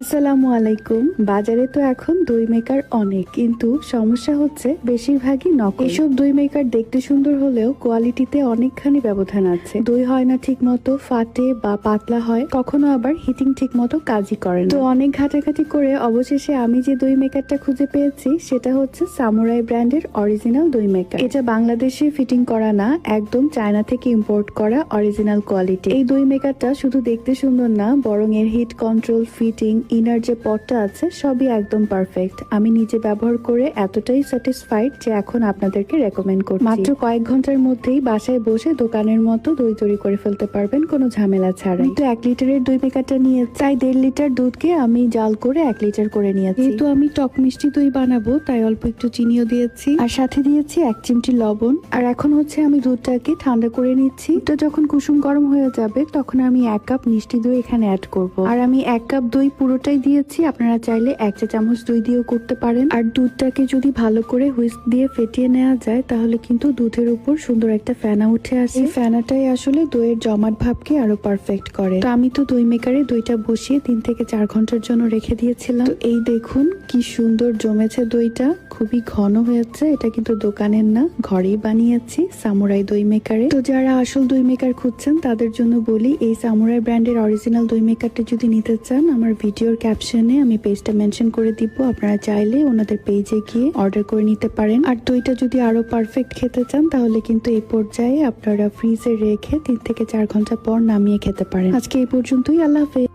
আসসালামু আলাইকুম। বাজারে তো এখন দই মেকার অনেক, কিন্তু সমস্যা হচ্ছে বেশিরভাগই নকল। এসব দই মেকার দেখতে সুন্দর হলেও কোয়ালিটিতে অনেকখানি ব্যবধান আছে। দই হয় না ঠিক মতো, ফাটে বা পাতলা হয়, কখনো আবার হিটিং ঠিক মতো কাজই করে না। তো অনেক ঘাটাঘাটি করে অবশেষে আমি যে দই মেকারটা খুঁজে পেয়েছি সেটা হচ্ছে সামুরাই ব্র্যান্ডের অরিজিনাল দই মেকার। এটা বাংলাদেশে ফিটিং করা না, একদম চায়না থেকে ইম্পোর্ট করা অরিজিনাল কোয়ালিটি। এই দই মেকারটা শুধু দেখতে সুন্দর না, বরং এর হিট কন্ট্রোল, ফিটিং, ইনার যে পটটা আছে সবই একদম পারফেক্ট। আমি নিজে ব্যবহার করে এতটাই স্যাটিসফাইড যে এখন আপনাদেরকে রেকমেন্ড করছি। মাত্র কয়েক ঘন্টার মধ্যেই বাসায় বসে দোকানের মতো দই তৈরি করে ফেলতে পারবেন কোনো ঝামেলা ছাড়াই। তো 1 লিটারের দই মেকারটা নিয়ে তাই 1.5 লিটার দুধকে আমি জাল করে 1 লিটার করে নিয়েছি। যেহেতু আমি টক মিষ্টি দই বানাবো তাই অল্প একটু চিনিও দিয়েছি, আর সাথে দিয়েছি 1 চিমটি লবণ। আর এখন হচ্ছে আমি দুধটাকে ঠান্ডা করে নিচ্ছি। দুধটা যখন কুসুম গরম হয়ে যাবে তখন আমি 1 কাপ মিষ্টি দই এখানে অ্যাড করব। আর আমি 1 কাপ দই পুরোটাই দিয়েছি, আপনারা চাইলে 1 চা চামচ দই দিয়েও করতে পারেন। আর দুধটাকে যদি ভালো করে হুইস্ক দিয়ে ফেটিয়ে নেওয়া যায় তাহলে কিন্তু দুধের উপর সুন্দর একটা ফেনা উঠে আসে। এই ফেনাটাই আসলে দইয়ের জমাট ভাবকে আরো পারফেক্ট করে। তো আমি তো দই মেকারে দইটা বসিয়ে 3 থেকে 4 ঘন্টার জন্য রেখে দিয়েছিলাম। তো এই দেখুন কি সুন্দর জমেছে দইটা, খুবই ঘন হয়েছে। এটা কিন্তু দোকানের না, ঘরেই বানিয়েছি সামুরাই দই মেকারে। তো যারা আসল দই মেকার খুঁজছেন তাদের জন্য বলি, এই সামুরাই ব্র্যান্ডের অরিজিনাল দই মেকারটা যদি নিতে চান আমার ভিডিওর ক্যাপশনে আমি পেজটা মেনশন করে দিব, আপনারা চাইলে ওনাদের পেজে গিয়ে অর্ডার করে নিতে পারেন। আর দইটা যদি আরো পারফেক্ট খেতে চান তাহলে কিন্তু এই পর্যায়ে আপনারা ফ্রিজে রেখে 3 থেকে 4 ঘন্টা পর নামিয়ে খেতে পারেন। আজকে এই পর্যন্তই, আল্লাহ হাফেজ।